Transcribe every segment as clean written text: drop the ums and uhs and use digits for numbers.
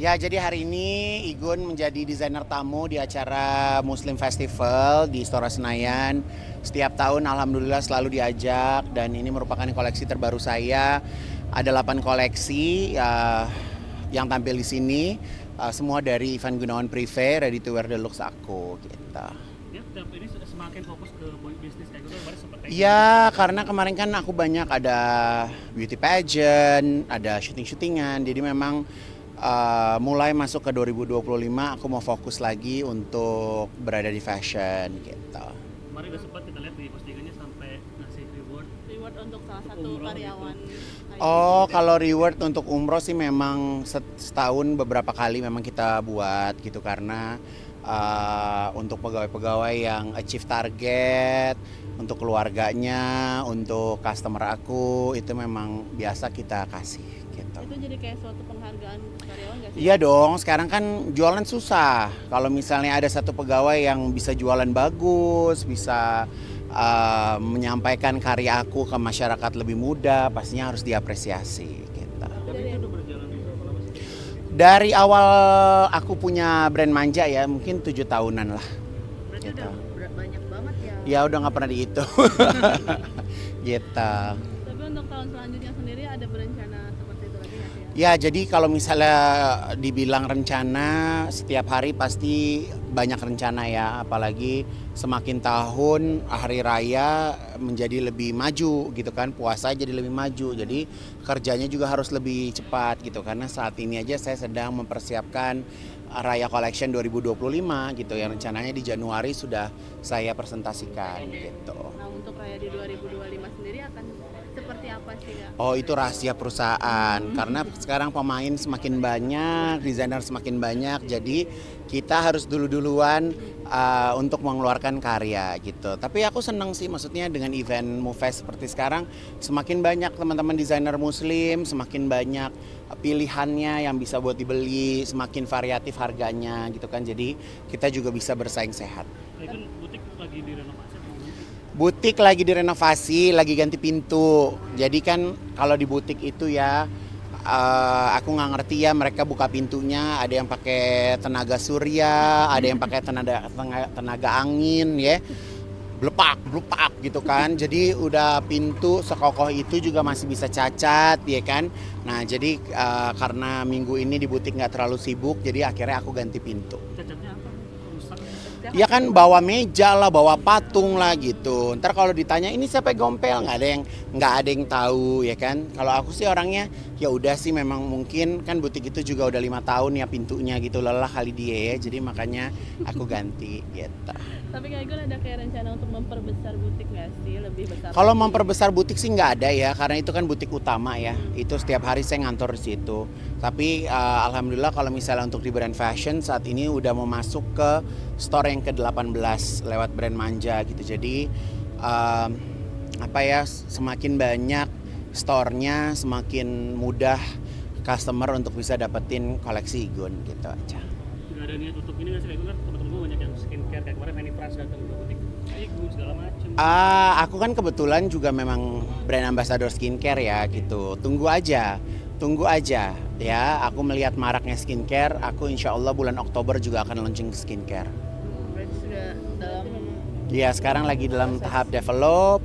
Ya, jadi hari ini Igun menjadi desainer tamu di acara Muslim Festival di Istora Senayan. Setiap tahun alhamdulillah selalu diajak dan ini merupakan koleksi terbaru saya. Ada 8 koleksi yang tampil di sini. Semua dari Ivan Gunawan Privé, Ready to Wear Deluxe aku gitu. Ya, tapi ini semakin fokus ke bisnis kayak gitu, kemarin sempat kayak Ya, karena kemarin kan aku banyak ada beauty pageant, ada syuting-syutingan. Jadi memang mulai masuk ke 2025 aku mau fokus lagi untuk berada di fashion gitu. kemarin udah sempat kita lihat di postingannya sampai ngasih Reward untuk salah satu umroh karyawan. Oh, kalau reward untuk umroh sih memang setahun beberapa kali memang kita buat gitu karena untuk pegawai-pegawai yang achieve target, untuk keluarganya, untuk customer aku itu memang biasa kita kasih gitu. Itu jadi kayak suatu penghargaan untuk karyawan nggak sih? Iya dong, sekarang kan jualan susah. Kalau misalnya ada satu pegawai yang bisa jualan bagus, bisa menyampaikan karya aku ke masyarakat lebih mudah, pastinya harus diapresiasi. Gitu. tapi itu udah berjalan berapa lama sih? Dari awal aku punya brand manja ya, mungkin 7 tahunan lah. Berarti Gitu. udah banyak banget ya. Ya udah nggak pernah dihitung. Gitu. Tapi untuk tahun selanjutnya sendiri ada berencana seperti itu lagi nggak sih ya? Ya, jadi kalau misalnya dibilang rencana, setiap hari pasti banyak rencana ya, apalagi semakin tahun hari raya menjadi lebih maju gitu kan, puasa jadi lebih maju, jadi kerjanya juga harus lebih cepat gitu, karena saat ini aja saya sedang mempersiapkan Raya Collection 2025 gitu, yang rencananya di Januari sudah saya presentasikan gitu. Nah untuk raya di 2025 sendiri akan seperti apa sih ya? Oh, itu rahasia perusahaan karena sekarang pemain semakin banyak, desainer semakin banyak, jadi kita harus duluan untuk mengeluarkan karya gitu. Tapi aku senang sih, maksudnya dengan event MUFES seperti sekarang semakin banyak teman-teman desainer muslim, semakin banyak pilihannya yang bisa buat dibeli, semakin variatif harganya gitu kan. Jadi kita juga bisa bersaing sehat. Kayak kan butik lagi direnovasi atau gimana sih? Butik lagi direnovasi, lagi ganti pintu. Jadi kan kalau di butik itu ya, aku nggak ngerti ya, mereka buka pintunya ada yang pakai tenaga surya, ada yang pakai tenaga angin ya, blupak gitu kan. Jadi udah pintu sekokoh itu juga masih bisa cacat ya kan. Nah jadi karena minggu ini di butik nggak terlalu sibuk, jadi akhirnya aku ganti pintu. Cacatnya apa? Rusak? Ya kan bawa meja lah, bawa patung lah gitu. Ntar kalau ditanya ini siapa yang gompel, nggak ada yang tahu ya kan. Kalau aku sih orangnya ya udah sih, memang mungkin kan butik itu juga udah 5 tahun ya pintunya gitu, lelah kali dia ya. Jadi makanya aku ganti gitu. Tapi kayak gue ada kayak rencana untuk memperbesar butik nggak sih? Lebih besar Kalau lagi? memperbesar butik sih nggak ada ya, karena itu kan butik utama ya. Itu setiap hari saya ngantor di situ. Tapi alhamdulillah kalau misalnya untuk di brand fashion saat ini udah mau masuk ke store yang ke-18 lewat brand manja gitu. Jadi semakin banyak store-nya, semakin mudah customer untuk bisa dapetin koleksi Igun gitu aja. Nggak ada niat untuk ini nggak sih? Kayak gue kan temen-temen gue banyak yang skincare, kayak kemarin Fanny Pras datang ke butik kayak gue segala macem. Aku kan kebetulan juga memang brand ambassador skincare ya gitu. Tunggu aja ya. Aku melihat maraknya skincare. Aku insya Allah bulan Oktober juga akan launching skincare. Berarti sudah dalam Ya sekarang lagi dalam tahap develop.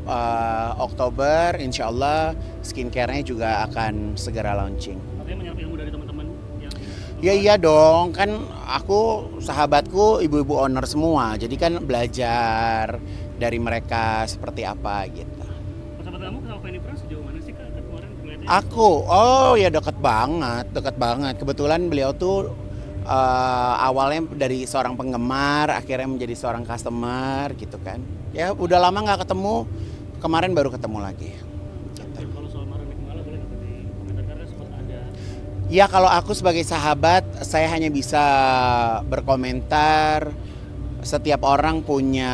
Oktober insya Allah skincare-nya juga akan segera launching. Artinya menyerap ilmu dari teman-teman yang Ya iya dong, kan aku sahabatku ibu-ibu owner semua. Jadi kan belajar dari mereka seperti apa gitu. sahabat kamu sama Fanny Pras sejauh mana sih kak? Kan kemarin ngeliatnya Oh ya deket banget. Kebetulan beliau tuh awalnya dari seorang penggemar, akhirnya menjadi seorang customer gitu kan. Ya udah lama nggak ketemu, kemarin baru ketemu lagi. Gitu. kalau soal marah Nikmala boleh nggak di komentar, karena sempat ada Ya kalau aku sebagai sahabat, saya hanya bisa berkomentar. Setiap orang punya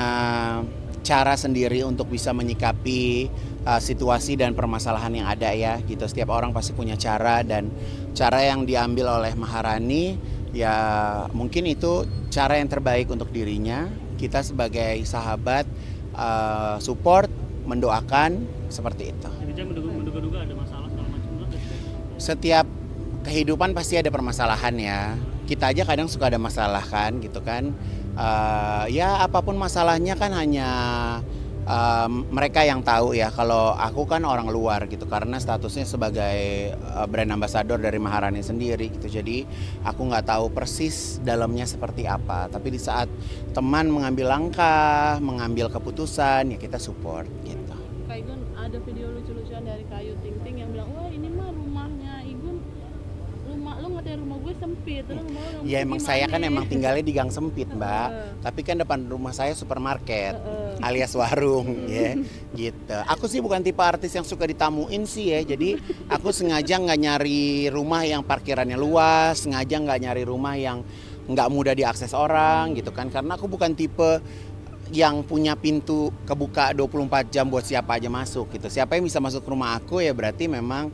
cara sendiri untuk bisa menyikapi situasi dan permasalahan yang ada ya gitu. Setiap orang pasti punya cara, dan cara yang diambil oleh Maharani ya mungkin itu cara yang terbaik untuk dirinya. Kita sebagai sahabat support, mendoakan seperti itu. jadi menduga-duga ada masalah segala macam. Setiap kehidupan pasti ada permasalahan ya. Kita aja kadang suka ada masalah kan gitu kan. Ya apapun masalahnya kan hanya mereka yang tahu ya. Kalau aku kan orang luar gitu karena statusnya sebagai brand ambassador dari Maharani sendiri gitu. Jadi aku nggak tahu persis dalamnya seperti apa. Tapi di saat teman mengambil langkah, mengambil keputusan ya kita support gitu. Kak Igun, ada video lucu-lucuan dari Kak Ayu Ting Ting yang bilang, wah ini mah rumahnya Igun, lu ngatain rumah gue sempit, lu mau Ya emang saya kan emang tinggalnya di gang sempit mbak, tapi kan depan rumah saya supermarket alias warung ya gitu. Aku sih bukan tipe artis yang suka ditamuin sih ya, jadi aku sengaja nggak nyari rumah yang parkirannya luas, sengaja nggak nyari rumah yang nggak mudah diakses orang gitu kan, karena aku bukan tipe yang punya pintu kebuka 24 jam buat siapa aja masuk gitu. Siapa yang bisa masuk ke rumah aku ya berarti memang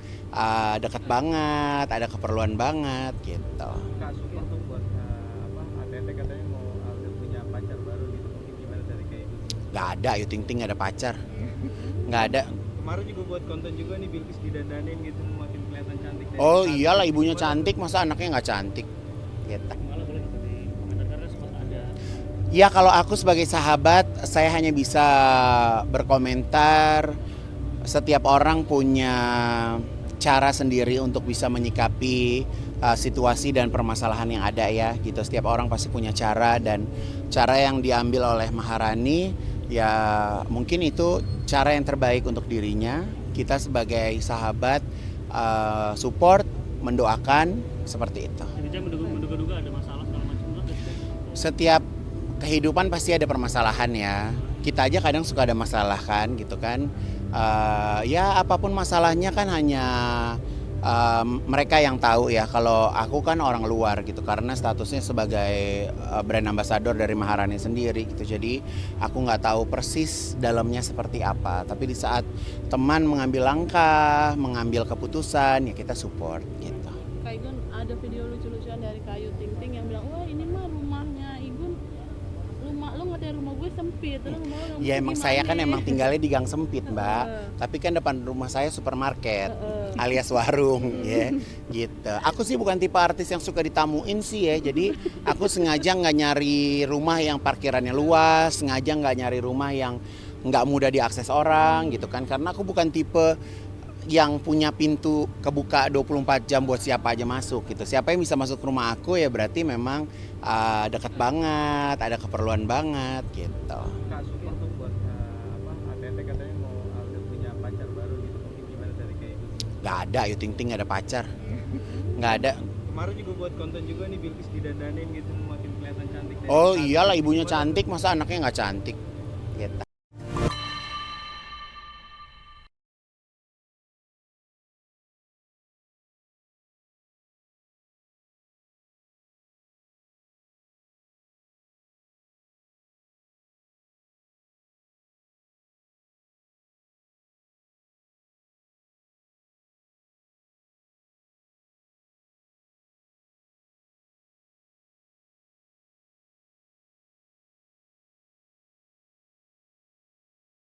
dekat banget, ada keperluan banget gitu. Kak support tuh buat Tete katanya mau udah punya pacar baru gitu, mungkin gimana dari kayak gitu? Gak ada, Ayu Ting Ting gak ada pacar. Gak ada. Kemarin juga buat konten juga nih Bilkis didandanin gitu, makin kelihatan cantik. Oh iyalah ibunya cantik, masa anaknya nggak cantik? Gitu. Malah boleh nggak di komentar karena sempat ada Ya kalau aku sebagai sahabat, saya hanya bisa berkomentar. Setiap orang punya cara sendiri untuk bisa menyikapi situasi dan permasalahan yang ada ya gitu. Setiap orang pasti punya cara, dan cara yang diambil oleh Maharani ya mungkin itu cara yang terbaik untuk dirinya. Kita sebagai sahabat support, mendoakan seperti itu. jadi menduga-duga ada masalah segala macam lah. Setiap kehidupan pasti ada permasalahan ya. Kita aja kadang suka ada masalah kan gitu kan. Ya apapun masalahnya kan hanya mereka yang tahu ya. Kalau aku kan orang luar gitu karena statusnya sebagai brand ambassador dari Maharani sendiri gitu. Jadi aku nggak tahu persis dalamnya seperti apa. Tapi di saat teman mengambil langkah, mengambil keputusan ya kita support gitu. Kak Igun, ada video lucu-lucuan dari Kak Ayu Ting Ting yang bilang, wah ini mah rumahnya Igun, lu ngatain rumah gue sempit, lu mau Ya emang saya kan emang tinggalnya di gang sempit mbak, tapi kan depan rumah saya supermarket alias warung ya gitu. Aku sih bukan tipe artis yang suka ditamuin sih ya, jadi aku sengaja nggak nyari rumah yang parkirannya luas, sengaja nggak nyari rumah yang nggak mudah diakses orang gitu kan, karena aku bukan tipe yang punya pintu kebuka 24 jam buat siapa aja masuk gitu. Siapa yang bisa masuk ke rumah aku ya berarti memang dekat banget, ada keperluan banget gitu. Kak support tuh buat Tete katanya mau udah punya pacar baru gitu, mungkin gimana dari kayak gitu? Gak ada, Ayu Ting Ting gak ada pacar. Gak ada. Kemarin juga buat konten juga nih Bilkis didandanin gitu, makin kelihatan cantik. Oh iyalah ibunya cantik, masa anaknya nggak cantik gitu.